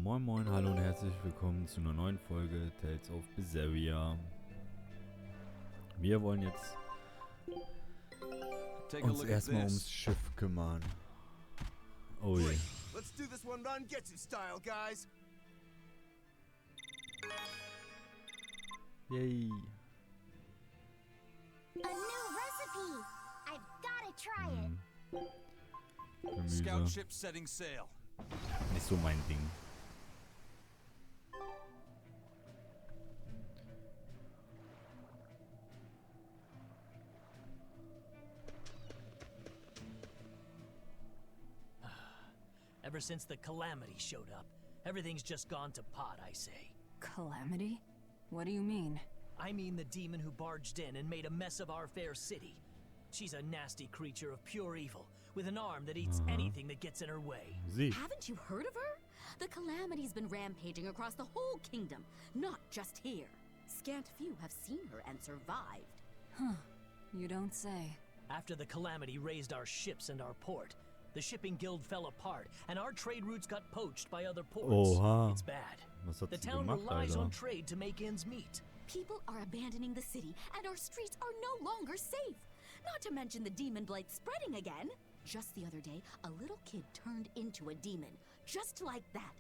Moin Moin, hallo und herzlich willkommen zu einer neuen Folge Tales of Berseria. Wir wollen jetzt uns erstmal ums Schiff kümmern. Oh je. Let's do this one Rangetsu style, guys. Yay. A new recipe! I've gotta try it. Gemüse. Scout ship setting sail. Nicht so mein Ding. Ever since the Calamity showed up, everything's just gone to pot, I say. Calamity? What do you mean? I mean the demon who barged in and made a mess of our fair city. She's a nasty creature of pure evil, with an arm that eats anything that gets in her way. Sie. Haven't you heard of her? The Calamity's been rampaging across the whole kingdom, not just here. Scant few have seen her and survived. Huh. You don't say. After the Calamity raised our ships and our port, the shipping guild fell apart, and our trade routes got poached by other ports. Oha. It's bad. Was hat The sie town gemacht, relies Alter? on trade to make ends meet. People are abandoning the city, and our streets are no longer safe. Not to mention the demon blight spreading again. Just the other day, a little kid turned into a demon. Just like that.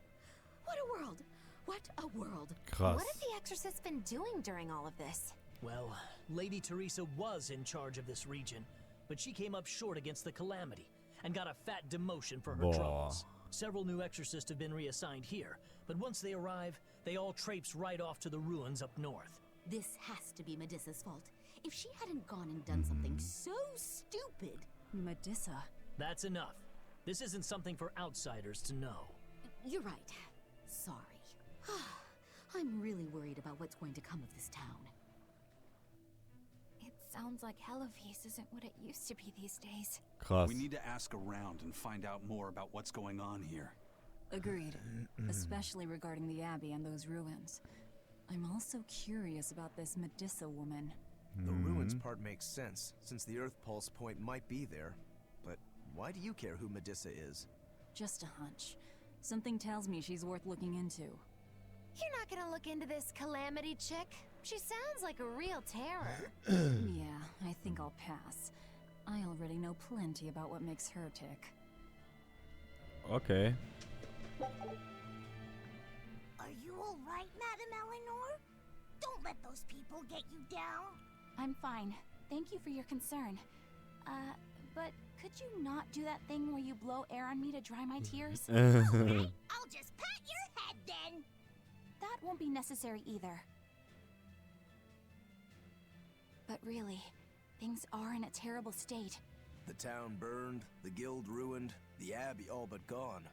What a world! What a world! Krass. What have the exorcists been doing during all of this? Well, Lady Teresa was in charge of this region, but she came up short against the Calamity and got a fat demotion for her Boah. troubles. Several new exorcists have been reassigned here, but once they arrive, they all traipse right off to the ruins up north. This has to be Medissa's fault. If she hadn't gone and done something so stupid. Medissa. That's enough. This isn't something for outsiders to know. You're right. Sorry. I'm really worried about what's going to come of this town. It sounds like Hellevies isn't what it used to be these days. Krass. We need to ask around and find out more about what's going on here. Agreed. Especially regarding the Abbey and those ruins. I'm also curious about this Medissa woman. The ruins part makes sense, since the Earth Pulse point might be there. But why do you care who Medissa is? Just a hunch. Something tells me she's worth looking into. You're not gonna look into this Calamity chick? She sounds like a real terror. Yeah, I think I'll pass. I already know plenty about what makes her tick. Okay. Are you alright, Madam Eleanor? Don't let those people get you down. I'm fine. Thank you for your concern. But could you not do that thing where you blow air on me to dry my tears? Okay, I'll just pat your head then. That won't be necessary either. But really, things are in a terrible state. The town burned, the guild ruined, the Abbey all but gone.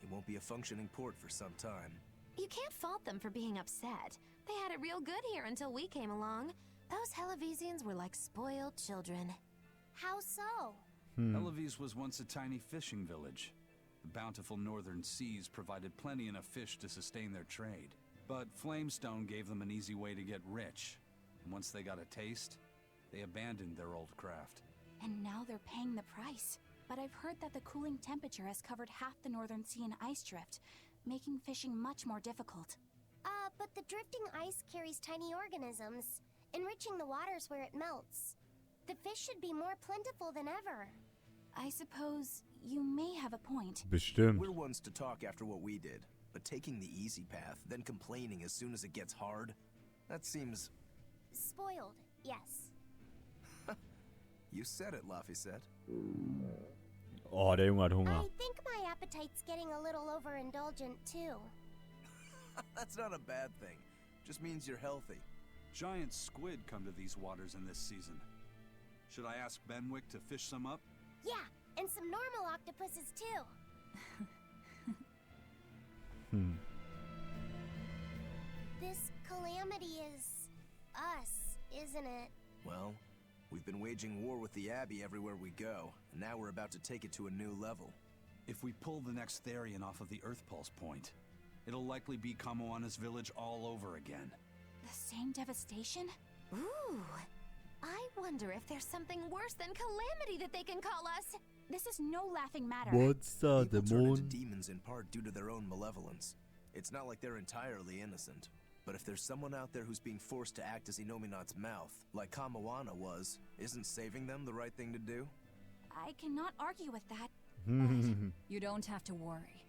It won't be a functioning port for some time. You can't fault them for being upset. They had it real good here until we came along. Those Hellevesians were like spoiled children. How so? Hellevies was once a tiny fishing village. The bountiful northern seas provided plenty enough fish to sustain their trade. But Flamestone gave them an easy way to get rich. And once they got a taste, they abandoned their old craft. And now they're paying the price. But I've heard that the cooling temperature has covered half the northern sea in ice drift, making fishing much more difficult. But the drifting ice carries tiny organisms, enriching the waters where it melts. The fish should be more plentiful than ever. I suppose you may have a point. Bestimmt. We're ones to talk after what we did, but taking the easy path, then complaining as soon as it gets hard, that seems... Spoiled, yes. You said it, Laphicet. Oh, der Junge hat Hunger. I think my appetite's getting a little overindulgent, too. That's not a bad thing. Just means you're healthy. Giant squid come to these waters in this season. Should I ask Benwick to fish some up? Yeah, and some normal octopuses, too. This Calamity is... us, isn't it? Well, we've been waging war with the Abbey everywhere we go, and now we're about to take it to a new level. If we pull the next Therian off of the Earth Pulse point, it'll likely be Kamoana's village all over again. The same devastation? Ooh. I wonder if there's something worse than Calamity that they can call us. This is no laughing matter. Monster, People turn into Dämon. demons in part due to their own malevolence. It's not like they're entirely innocent. But if there's someone out there who's being forced to act as Inominat's mouth, like Kamawana was, isn't saving them the right thing to do? I cannot argue with that. You don't have to worry.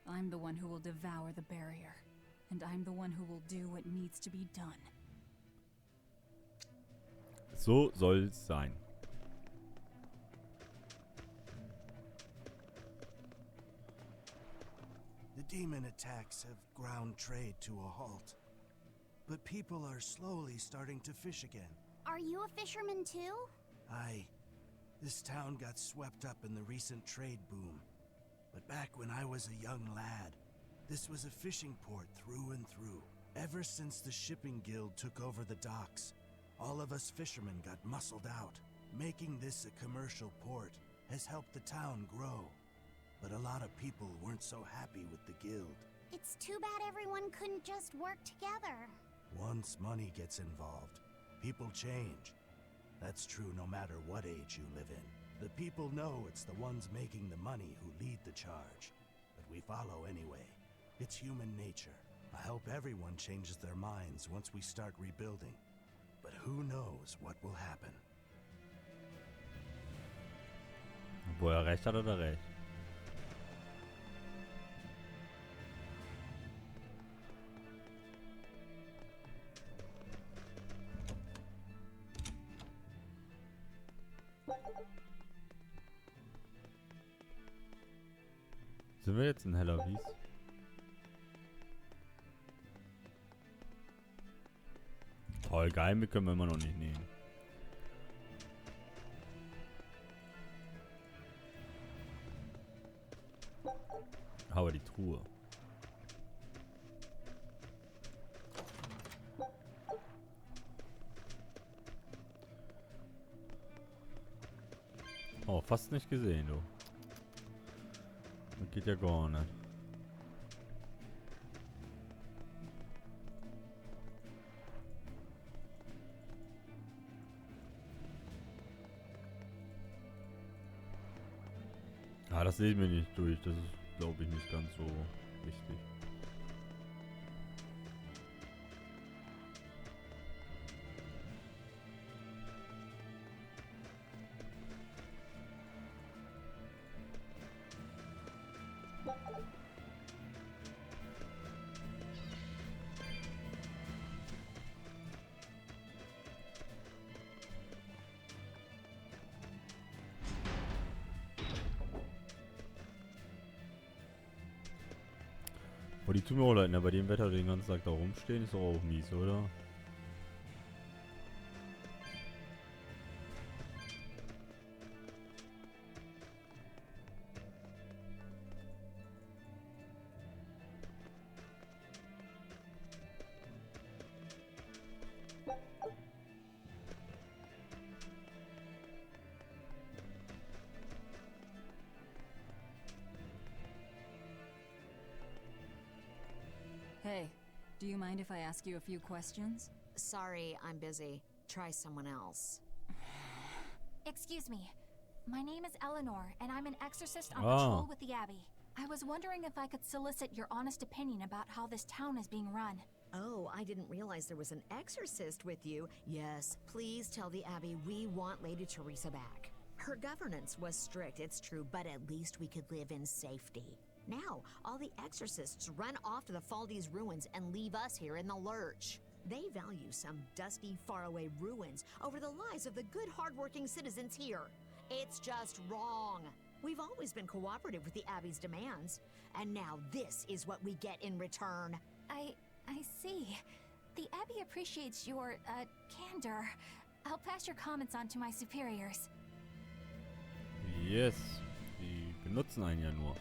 I'm the one who will devour the barrier. And I'm the one who will do what needs to be done. So soll's sein. The demon attacks have ground trade to a halt. But people are slowly starting to fish again. Are you a fisherman too? This town got swept up in the recent trade boom. But back when I was a young lad, this was a fishing port through and through. Ever since the shipping guild took over the docks, all of us fishermen got muscled out. Making this a commercial port has helped the town grow. But a lot of people weren't so happy with the guild. It's too bad everyone couldn't just work together. Once money gets involved, people change. That's true no matter what age you live in. The people know it's the ones making the money who lead the charge. But we follow anyway. It's human nature. I hope everyone changes their minds once we start rebuilding. But who knows what will happen. Wo er recht hat, recht. Sind wir jetzt in Hellawies? Toll, Geheime können wir immer noch nicht nehmen. Aber die Truhe. Oh, fast nicht gesehen, du. Das geht ja gar nicht. Ah, das sehen wir nicht durch. Das ist, glaube ich, nicht ganz so wichtig. Aber die tun mir auch leid, ne? Bei dem Wetter den ganzen Tag da rumstehen, ist doch auch mies, oder? Hey, do you mind if I ask you a few questions? Sorry, I'm busy. Try someone else. Excuse me. My name is Eleanor, and I'm an exorcist on patrol with the Abbey. I was wondering if I could solicit your honest opinion about how this town is being run. Oh, I didn't realize there was an exorcist with you. Yes, please tell the Abbey we want Lady Teresa back. Her governance was strict, it's true, but at least we could live in safety. Now, all the exorcists run off to the Faldi's ruins and leave us here in the lurch. They value some dusty, faraway ruins over the lives of the good, hardworking citizens here. It's just wrong. We've always been cooperative with the Abbey's demands, and now this is what we get in return. I see. The Abbey appreciates your, candor. I'll pass your comments on to my superiors. Yes, die benutzen einen ja nur.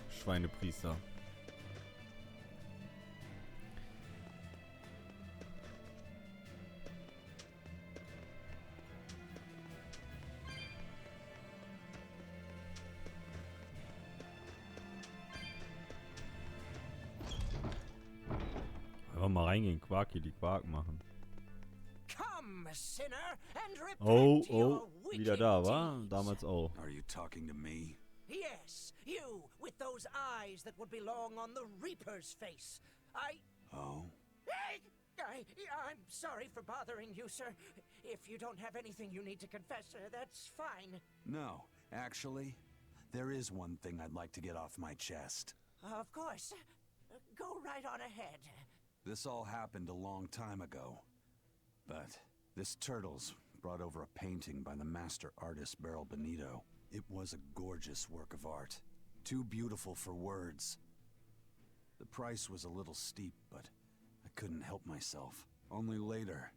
Schweinepriester. Einfach mal reingehen, Quarki, die Quark machen. Come, sinner, and repent Oh, your wieder da, wa? Damals auch. Are you talking to me? Yes, you, with those eyes that would belong on the Reaper's face. Oh? I'm sorry for bothering you, sir. If you don't have anything you need to confess, that's fine. No, actually, there is one thing I'd like to get off my chest. Of course. Go right on ahead. This all happened a long time ago. But this Turtles brought over a painting by the master artist Bereue Benito. It was a gorgeous work of art. Too beautiful for words. The price was a little steep, but I couldn't help myself. Only later,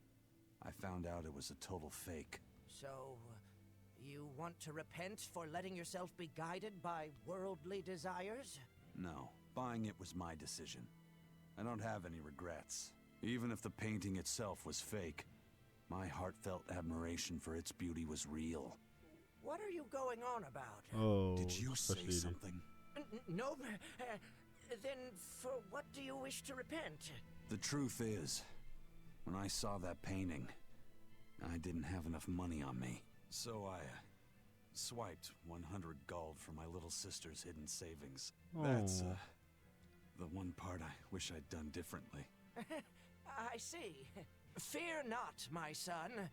I found out it was a total fake. So, you want to repent for letting yourself be guided by worldly desires? No, buying it was my decision. I don't have any regrets. Even if the painting itself was fake, my heartfelt admiration for its beauty was real. What are you going on about? Oh, Did you say something? No. Then for what do you wish to repent? The truth is, when I saw that painting, I didn't have enough money on me. So I swiped 100 gold from my little sister's hidden savings. That's the one part I wish I'd done differently. I see. Fear not, my son.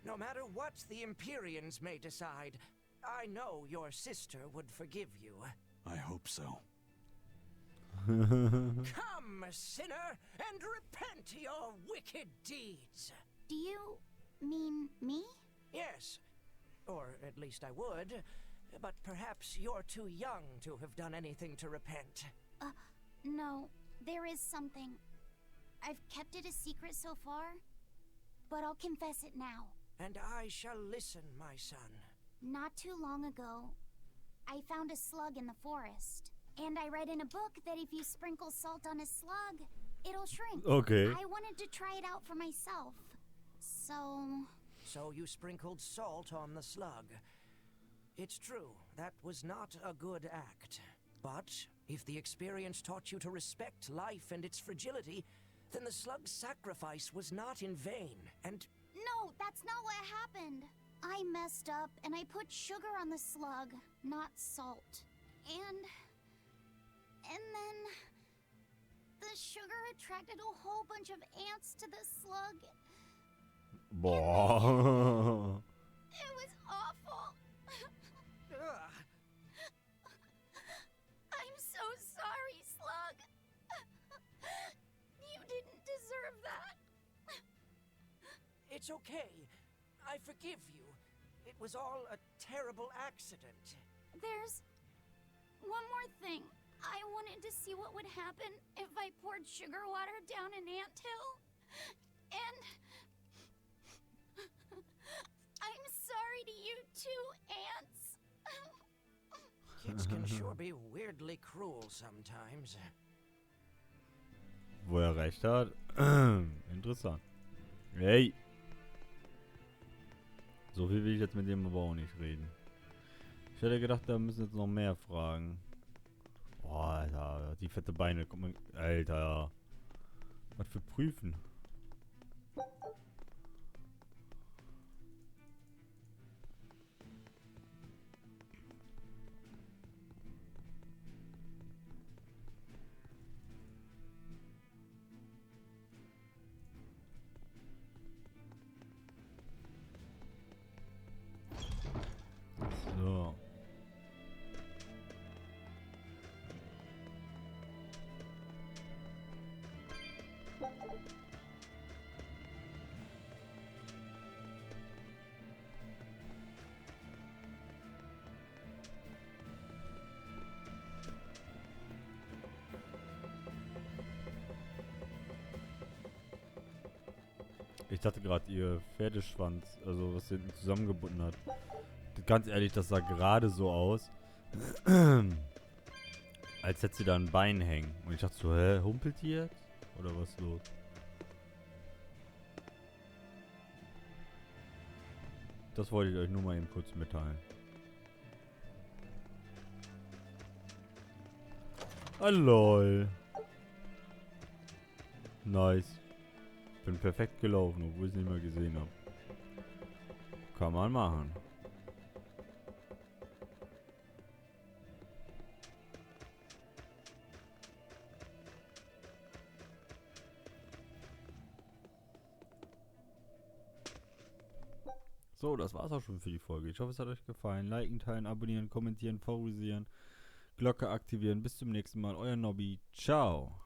No matter what the Empyreans may decide, I know your sister would forgive you. I hope so. Come, sinner, and repent your wicked deeds. Do you mean me? Yes, or at least I would, but perhaps you're too young to have done anything to repent. No, there is something. I've kept it a secret so far, but I'll confess it now. And I shall listen, my son. Not too long ago, I found a slug in the forest. And I read in a book that if you sprinkle salt on a slug, it'll shrink. Okay. I wanted to try it out for myself. So you sprinkled salt on the slug. It's true, that was not a good act. But if the experience taught you to respect life and its fragility, then the slug's sacrifice was not in vain, and... No, that's not what happened. I messed up and I put sugar on the slug, not salt. And then the sugar attracted a whole bunch of ants to the slug. Boah. It was awful. I'm so sorry, slug. You didn't deserve that. It's okay. I forgive you. It was all a terrible accident. There's one more thing. I wanted to see what would happen if I poured sugar water down an anthill. And I'm sorry to you too, ants. Kids can sure be weirdly cruel sometimes. Wo er recht hat. Interessant. Hey. So viel will ich jetzt mit dem aber auch nicht reden. Ich hätte gedacht, da müssen jetzt noch mehr fragen. Boah, Alter, die fette Beine. Guck mal, Alter. Was für Prüfen? So. Ich dachte gerade, ihr Pferdeschwanz, also was hinten zusammengebunden hat. Ganz ehrlich, das sah gerade so aus, als hätte sie da ein Bein hängen. Und ich dachte so, hä, humpelt die jetzt? Oder was ist los? Das wollte ich euch nur mal eben kurz mitteilen. Ah, lol. Nice. Bin perfekt gelaufen, obwohl ich es nicht mehr gesehen habe. Kann man machen. So, das war's auch schon für die Folge. Ich hoffe, es hat euch gefallen. Liken, teilen, abonnieren, kommentieren, favorisieren, Glocke aktivieren. Bis zum nächsten Mal. Euer Nobby. Ciao.